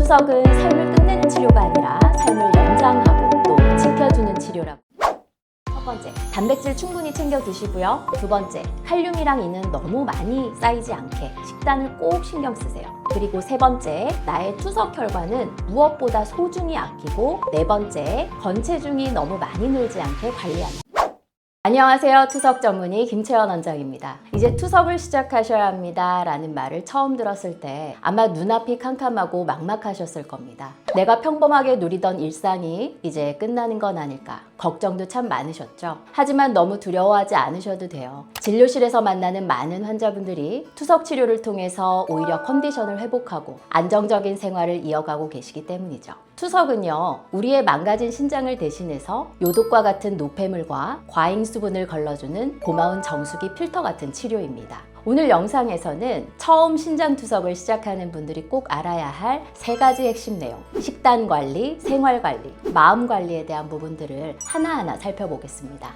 투석은 삶을 끝내는 치료가 아니라 삶을 연장하고 또 지켜주는 치료라고. 첫 번째, 단백질 충분히 챙겨 드시고요. 두 번째, 칼륨이랑 이는 너무 많이 쌓이지 않게 식단을 꼭 신경 쓰세요. 그리고 세 번째, 나의 투석 혈관은 무엇보다 소중히 아끼고, 네 번째, 건체중이 너무 많이 늘지 않게 관리합니다. 안녕하세요. 투석 전문의 김채원 원장입니다. 이제 투석을 시작하셔야 합니다 라는 말을 처음 들었을 때 아마 눈앞이 캄캄하고 막막하셨을 겁니다. 내가 평범하게 누리던 일상이 이제 끝나는 건 아닐까 걱정도 참 많으셨죠. 하지만 너무 두려워하지 않으셔도 돼요. 진료실에서 만나는 많은 환자분들이 투석 치료를 통해서 오히려 컨디션을 회복하고 안정적인 생활을 이어가고 계시기 때문이죠. 투석은요, 우리의 망가진 신장을 대신해서 요독과 같은 노폐물과 과잉 수분을 걸러주는 고마운 정수기 필터 같은 치료입니다. 오늘 영상에서는 처음 신장 투석을 시작하는 분들이 꼭 알아야 할 세 가지 핵심 내용, 식단 관리, 생활 관리, 마음 관리에 대한 부분들을 하나하나 살펴보겠습니다.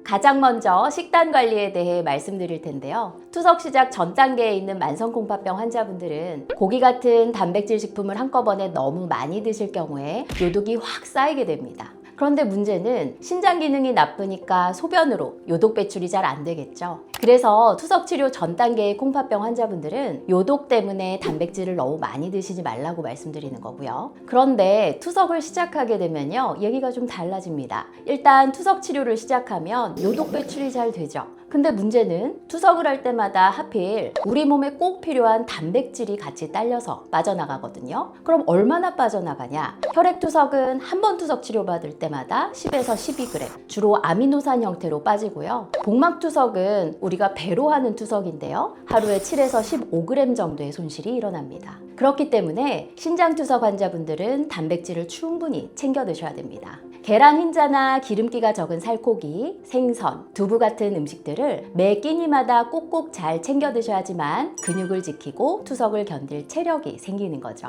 가장 먼저 식단 관리에 대해 말씀드릴 텐데요. 투석 시작 전 단계에 있는 만성공파병 환자분들은 고기 같은 단백질 식품을 한꺼번에 너무 많이 드실 경우에 요독이 확 쌓이게 됩니다. 그런데 문제는 신장 기능이 나쁘니까 소변으로 요독 배출이 잘 안 되겠죠. 그래서 투석 치료 전 단계의 콩팥병 환자분들은 요독 때문에 단백질을 너무 많이 드시지 말라고 말씀드리는 거고요. 그런데 투석을 시작하게 되면요, 얘기가 좀 달라집니다. 일단 투석 치료를 시작하면 요독 배출이 잘 되죠. 근데 문제는 투석을 할 때마다 하필 우리 몸에 꼭 필요한 단백질이 같이 딸려서 빠져나가거든요. 그럼 얼마나 빠져나가냐? 혈액투석은 한 번 투석 치료받을 때마다 10에서 12g, 주로 아미노산 형태로 빠지고요. 복막투석은 우리가 배로 하는 투석인데요. 하루에 7에서 15g 정도의 손실이 일어납니다. 그렇기 때문에 신장투석 환자분들은 단백질을 충분히 챙겨 드셔야 됩니다. 계란 흰자나 기름기가 적은 살코기, 생선, 두부 같은 음식들을 매 끼니마다 꼭꼭 잘 챙겨 드셔야지만 근육을 지키고 투석을 견딜 체력이 생기는 거죠.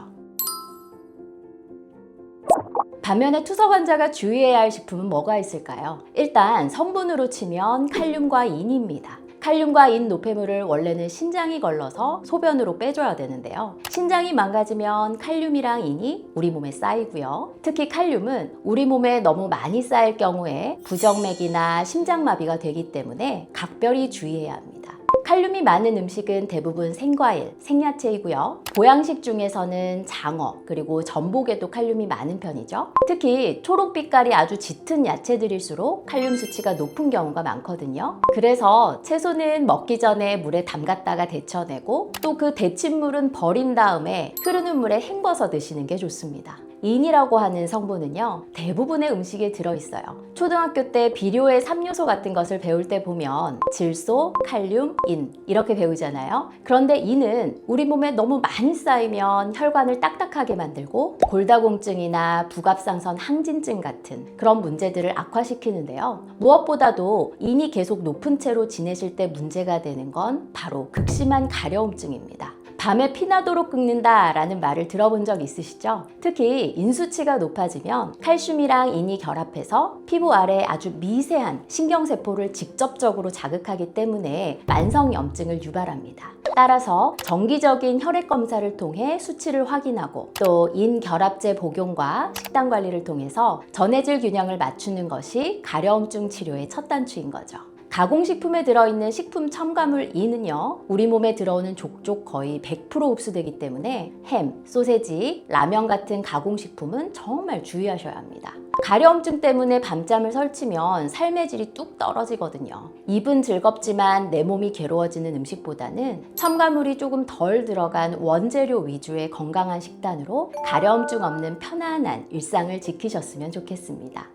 반면에 투석 환자가 주의해야 할 식품은 뭐가 있을까요? 일단 성분으로 치면 칼륨과 인입니다. 칼륨과 인 노폐물을 원래는 신장이 걸러서 소변으로 빼줘야 되는데요. 신장이 망가지면 칼륨이랑 인이 우리 몸에 쌓이고요. 특히 칼륨은 우리 몸에 너무 많이 쌓일 경우에 부정맥이나 심장마비가 되기 때문에 각별히 주의해야 합니다. 칼륨이 많은 음식은 대부분 생과일, 생야채이고요. 보양식 중에서는 장어, 그리고 전복에도 칼륨이 많은 편이죠. 특히 초록빛깔이 아주 짙은 야채들일수록 칼륨 수치가 높은 경우가 많거든요. 그래서 채소는 먹기 전에 물에 담갔다가 데쳐내고 또 그 데친 물은 버린 다음에 흐르는 물에 헹궈서 드시는 게 좋습니다. 인이라고 하는 성분은요, 대부분의 음식에 들어있어요. 초등학교 때 비료의 3요소 같은 것을 배울 때 보면 질소, 칼륨, 인 이렇게 배우잖아요. 그런데 인은 우리 몸에 너무 많이 쌓이면 혈관을 딱딱하게 만들고 골다공증이나 부갑상선 항진증 같은 그런 문제들을 악화시키는데요. 무엇보다도 인이 계속 높은 채로 지내실 때 문제가 되는 건 바로 극심한 가려움증입니다. 밤에 피나도록 긁는다 라는 말을 들어본 적 있으시죠? 특히 인 수치가 높아지면 칼슘이랑 인이 결합해서 피부 아래 아주 미세한 신경세포를 직접적으로 자극하기 때문에 만성염증을 유발합니다. 따라서 정기적인 혈액 검사를 통해 수치를 확인하고 또 인 결합제 복용과 식단 관리를 통해서 전해질 균형을 맞추는 것이 가려움증 치료의 첫 단추인 거죠. 가공식품에 들어있는 식품 첨가물 E는요, 우리 몸에 들어오는 족족 거의 100% 흡수되기 때문에 햄, 소세지, 라면 같은 가공식품은 정말 주의하셔야 합니다. 가려움증 때문에 밤잠을 설치면 삶의 질이 뚝 떨어지거든요. 입은 즐겁지만 내 몸이 괴로워지는 음식보다는 첨가물이 조금 덜 들어간 원재료 위주의 건강한 식단으로 가려움증 없는 편안한 일상을 지키셨으면 좋겠습니다.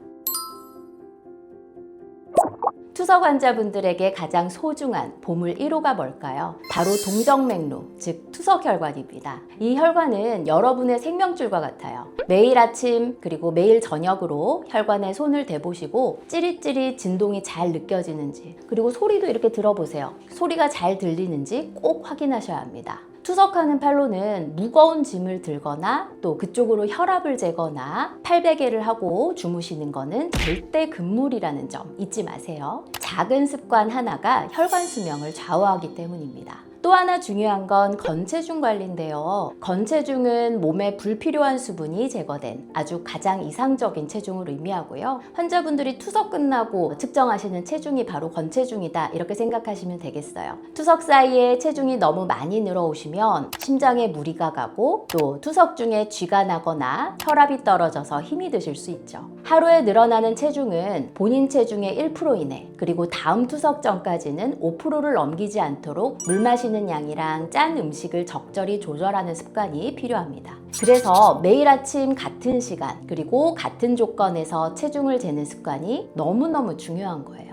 투석 환자분들에게 가장 소중한 보물 1호가 뭘까요? 바로 동정맥루, 즉 투석혈관입니다. 이 혈관은 여러분의 생명줄과 같아요. 매일 아침 그리고 매일 저녁으로 혈관에 손을 대보시고 찌릿찌릿 진동이 잘 느껴지는지, 그리고 소리도 이렇게 들어보세요. 소리가 잘 들리는지 꼭 확인하셔야 합니다. 투석하는 팔로는 무거운 짐을 들거나 또 그쪽으로 혈압을 재거나 팔베개를 하고 주무시는 거는 절대 금물이라는 점 잊지 마세요. 작은 습관 하나가 혈관 수명을 좌우하기 때문입니다. 또 하나 중요한 건 건체중 관리인데요. 건체중은 몸에 불필요한 수분이 제거된 아주 가장 이상적인 체중을 의미하고요. 환자분들이 투석 끝나고 측정하시는 체중이 바로 건체중이다 이렇게 생각하시면 되겠어요. 투석 사이에 체중이 너무 많이 늘어오시면 심장에 무리가 가고 또 투석 중에 쥐가 나거나 혈압이 떨어져서 힘이 드실 수 있죠. 하루에 늘어나는 체중은 본인 체중의 1% 이내, 그리고 다음 투석 전까지는 5%를 넘기지 않도록 물 마시는 양이랑 짠 음식을 적절히 조절하는 습관이 필요합니다. 그래서 매일 아침 같은 시간 그리고 같은 조건에서 체중을 재는 습관이 너무너무 중요한 거예요.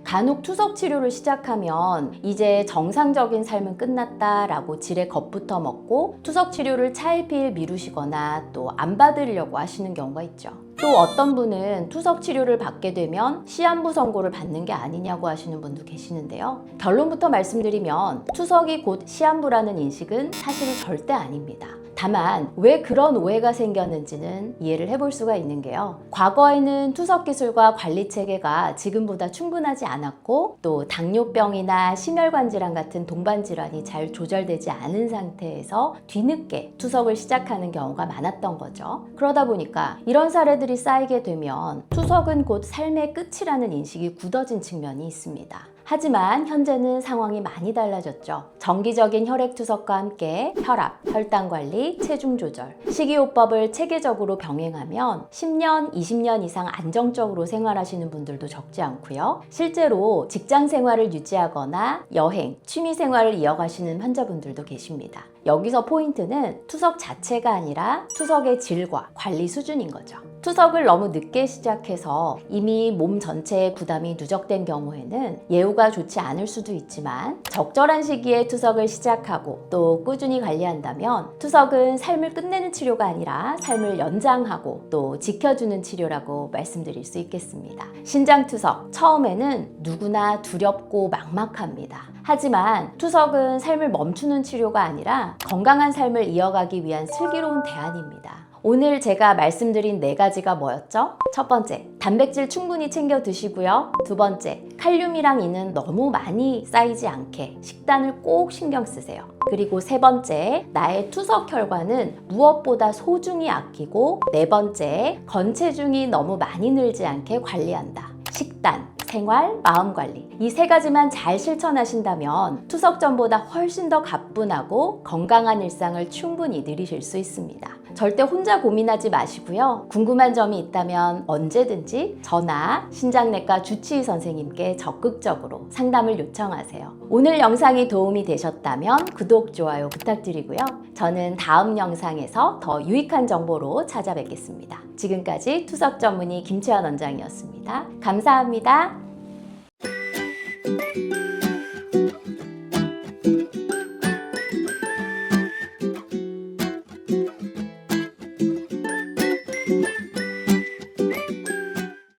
간혹 투석 치료를 시작하면 이제 정상적인 삶은 끝났다라고 지레 겁부터 먹고 투석 치료를 차일피일 미루시거나 또 안 받으려고 하시는 경우가 있죠. 또 어떤 분은 투석 치료를 받게 되면 시한부 선고를 받는 게 아니냐고 하시는 분도 계시는데요. 결론부터 말씀드리면 투석이 곧 시한부라는 인식은 사실은 절대 아닙니다. 다만 왜 그런 오해가 생겼는지는 이해를 해볼 수가 있는 게요. 과거에는 투석 기술과 관리 체계가 지금보다 충분하지 않았고 또 당뇨병이나 심혈관 질환 같은 동반 질환이 잘 조절되지 않은 상태에서 뒤늦게 투석을 시작하는 경우가 많았던 거죠. 그러다 보니까 이런 사례들이 쌓이게 되면 투석은 곧 삶의 끝이라는 인식이 굳어진 측면이 있습니다. 하지만 현재는 상황이 많이 달라졌죠. 정기적인 혈액 투석과 함께 혈압, 혈당 관리, 체중 조절, 식이요법을 체계적으로 병행하면 10년, 20년 이상 안정적으로 생활하시는 분들도 적지 않고요. 실제로 직장 생활을 유지하거나 여행, 취미 생활을 이어가시는 환자분들도 계십니다. 여기서 포인트는 투석 자체가 아니라 투석의 질과 관리 수준인 거죠. 투석을 너무 늦게 시작해서 이미 몸 전체에 부담이 누적된 경우에는 예후가 좋지 않을 수도 있지만 적절한 시기에 투석을 시작하고 또 꾸준히 관리한다면 투석은 삶을 끝내는 치료가 아니라 삶을 연장하고 또 지켜주는 치료라고 말씀드릴 수 있겠습니다. 신장 투석, 처음에는 누구나 두렵고 막막합니다. 하지만 투석은 삶을 멈추는 치료가 아니라 건강한 삶을 이어가기 위한 슬기로운 대안입니다. 오늘 제가 말씀드린 4가지가 뭐였죠? 첫 번째, 단백질 충분히 챙겨 드시고요. 두 번째, 칼륨이랑 이는 너무 많이 쌓이지 않게 식단을 꼭 신경 쓰세요. 그리고 세 번째, 나의 투석 혈관은 무엇보다 소중히 아끼고 네 번째, 건체중이 너무 많이 늘지 않게 관리한다. 식단, 생활, 마음관리 이 3가지만 잘 실천하신다면 투석 전보다 훨씬 더 가뿐하고 건강한 일상을 충분히 누리실 수 있습니다. 절대 혼자 고민하지 마시고요. 궁금한 점이 있다면 언제든지 저나 신장내과 주치의 선생님께 적극적으로 상담을 요청하세요. 오늘 영상이 도움이 되셨다면 구독, 좋아요 부탁드리고요. 저는 다음 영상에서 더 유익한 정보로 찾아뵙겠습니다. 지금까지 투석 전문의 김채원 원장이었습니다. 감사합니다.